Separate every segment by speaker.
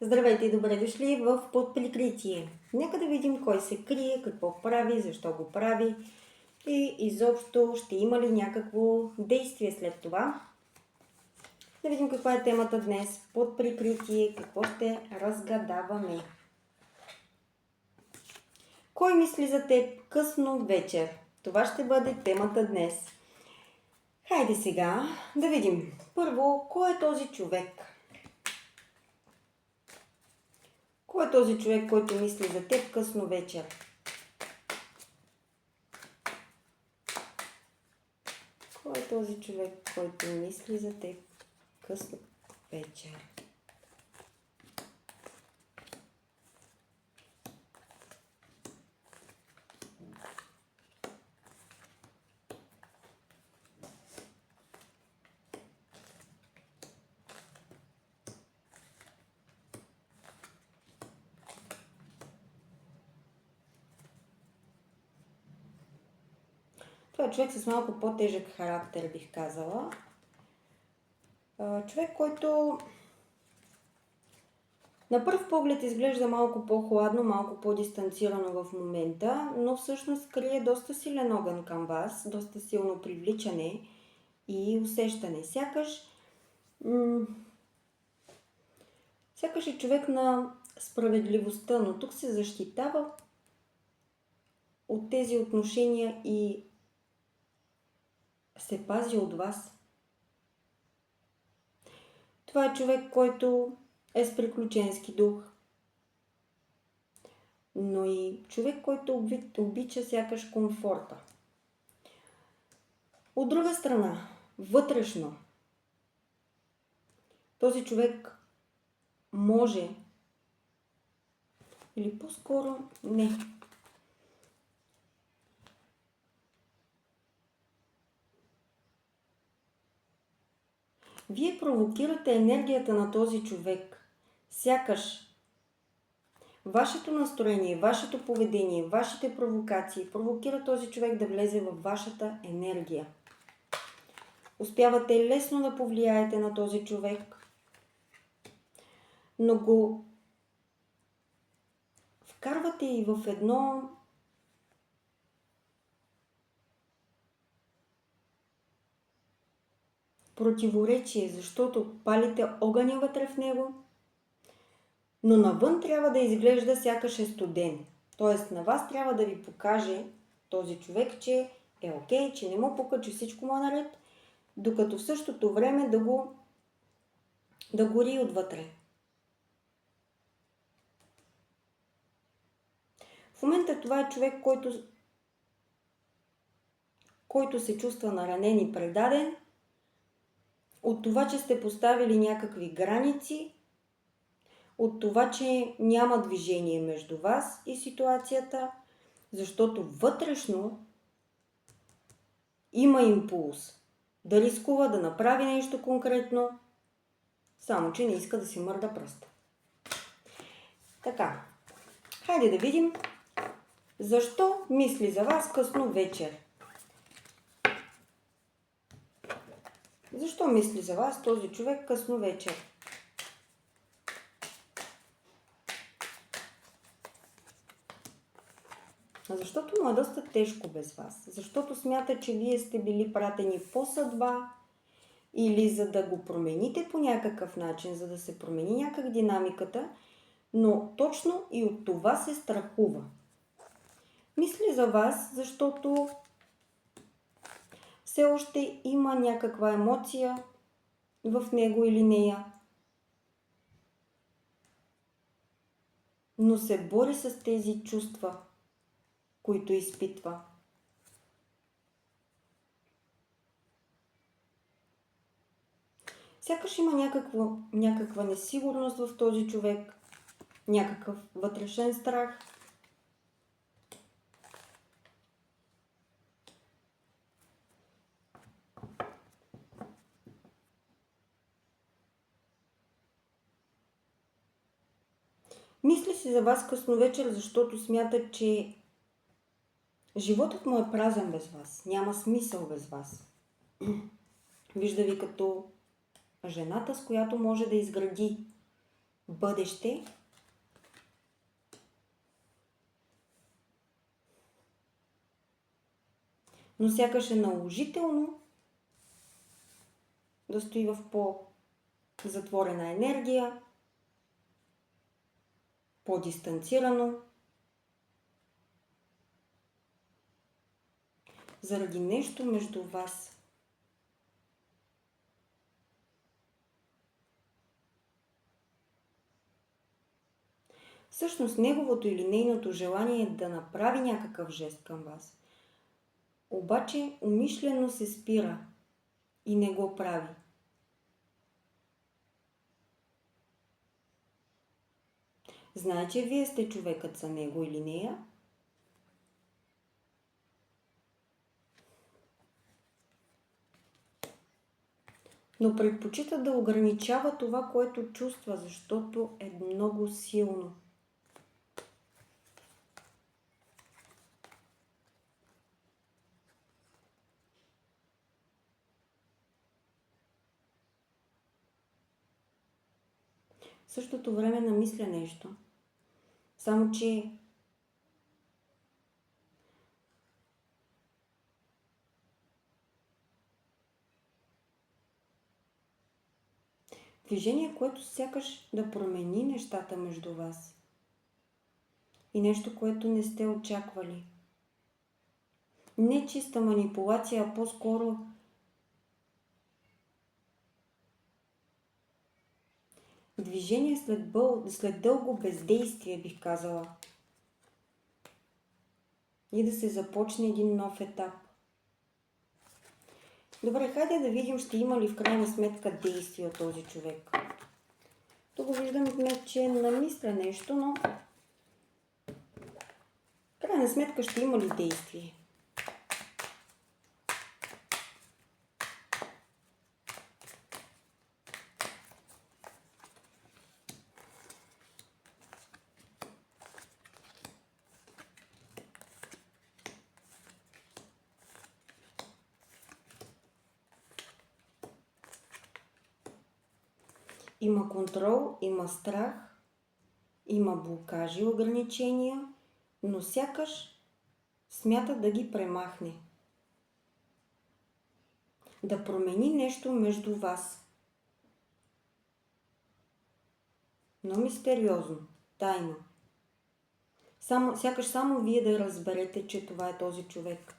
Speaker 1: Здравейте и добре дошли в Подприкритие. Нека да видим кой се крие, какво прави, защо го прави и изобщо ще има ли някакво действие след това. Да видим каква е темата днес. Подприкритие, какво ще разгадаваме. Кой мисли за теб късно вечер? Това ще бъде темата днес. Хайде сега да видим. Първо, кой е този човек? Кой е този човек, който мисли за теб късно вечер? Кой е този човек, който мисли за теб късно вечер? Това е човек с малко по-тежък характер, бих казала. Човек, който на пръв поглед изглежда малко по-хладно, малко по-дистанцирано в момента, но всъщност крие доста силен огън към вас, доста силно привличане и усещане. Сякаш е човек на справедливостта, но тук се защитава от тези отношения и се пази от вас. Това е човек, който е с приключенски дух, но и човек, който обича сякаш комфорта. От друга страна, вътрешно, този човек може, или по-скоро не. Вие провокирате енергията на този човек. Сякаш вашето настроение, вашето поведение, вашите провокации провокира този човек да влезе във вашата енергия. Успявате лесно да повлияете на този човек, но го вкарвате и в едно противоречие, защото палите огъня вътре в него, но навън трябва да изглежда сякаш е студен. Тоест на вас трябва да ви покаже този човек, че е окей, че не му пука, че всичко му е наред, докато в същото време да гори отвътре. В момента това е човек, който се чувства наранен и предаден от това, че сте поставили някакви граници, от това, че няма движение между вас и ситуацията, защото вътрешно има импулс да рискува да направи нещо конкретно, само че не иска да си мърда пръста. Така, хайде да видим защо мисли за вас късно вечер. Защо мисли за вас този човек късно вечер? Защото му е доста тежко без вас. Защото смята, че вие сте били пратени по съдба или за да го промените по някакъв начин, за да се промени някак динамиката, но точно и от това се страхува. Мисли за вас, защото все още има някаква емоция в него или нея, но се бори с тези чувства, които изпитва. Сякаш има някаква несигурност в този човек, някакъв вътрешен страх. Мисли си за вас късно вечер, защото смята, че животът му е празен без вас, няма смисъл без вас. Вижда ви като жената, с която може да изгради бъдеще, но сякаш е наложително да стои в по-затворена енергия, по-дистанцирано, заради нещо между вас. Всъщност неговото или нейното желание е да направи някакъв жест към вас. Обаче умишлено се спира и не го прави. Знае, че вие сте човекът за него или нея. Но предпочита да ограничава това, което чувства, защото е много силно. В същото време намисля нещо. Само че движение, което сякаш да промени нещата между вас. И нещо, което не сте очаквали. Не чиста манипулация, а по-скоро движение след дълго бездействие, бих казала. И да се започне един нов етап. Добре, хайде да видим, ще има ли в крайна сметка действие от този човек. Тук виждам, че намисля нещо, но в крайна сметка ще има ли действие. Има контрол, има страх, има блокажи, ограничения, но сякаш смята да ги премахне. Да промени нещо между вас. Но мистериозно, тайно. Сякаш само вие да разберете, че това е този човек.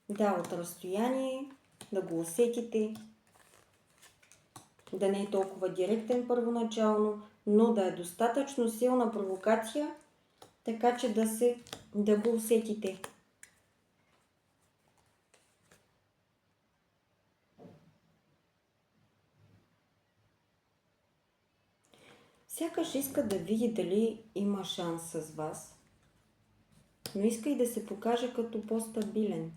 Speaker 1: Да, от разстояние, да го усетите, да не е толкова директен първоначално, но да е достатъчно силна провокация, така че да го усетите. Сякаш иска да види дали има шанс с вас, но иска и да се покаже като по-стабилен.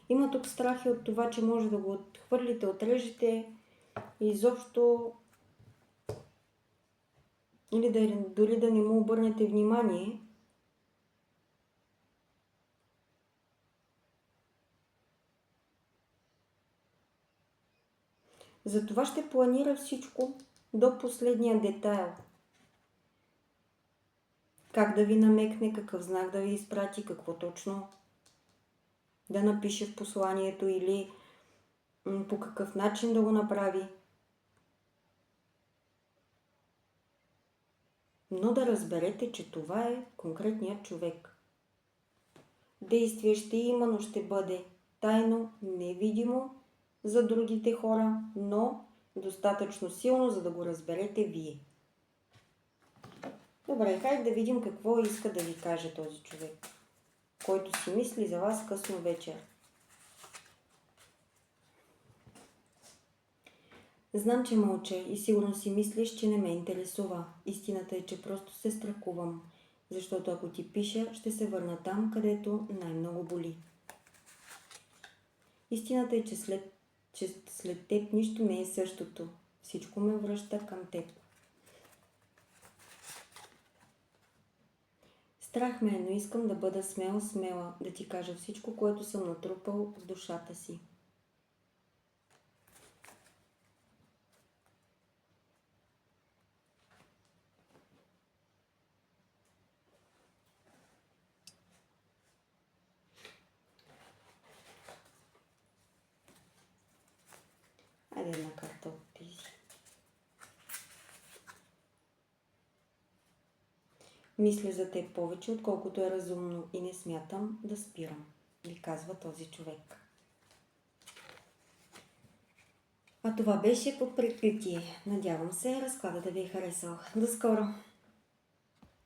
Speaker 1: Има тук страхи от това, че може да го отхвърлите, отрежете и изобщо или дори да не му обърнете внимание. Затова ще планира всичко до последния детайл. Как да ви намекне, какъв знак да ви изпрати, какво точно да напише в посланието или по какъв начин да го направи. Но да разберете, че това е конкретният човек. Действие ще има, но ще бъде тайно, невидимо за другите хора, но достатъчно силно, за да го разберете вие. Добре, хайде да видим какво иска да ви каже този човек, който си мисли за вас късно вечер. Знам, че мълча и сигурно си мислиш, че не ме интересува. Истината е, че просто се страхувам, защото ако ти пиша, ще се върна там, където най-много боли. Истината е, че след теб нищо не е същото. Всичко ме връща към теб. Страх ме е, но искам да бъда смела, да ти кажа всичко, което съм натрупал в душата си. Мисля за теб повече, отколкото е разумно и не смятам да спирам, ви казва този човек. А това беше под прикритие. Надявам се разкладът да ви е харесал. До скоро!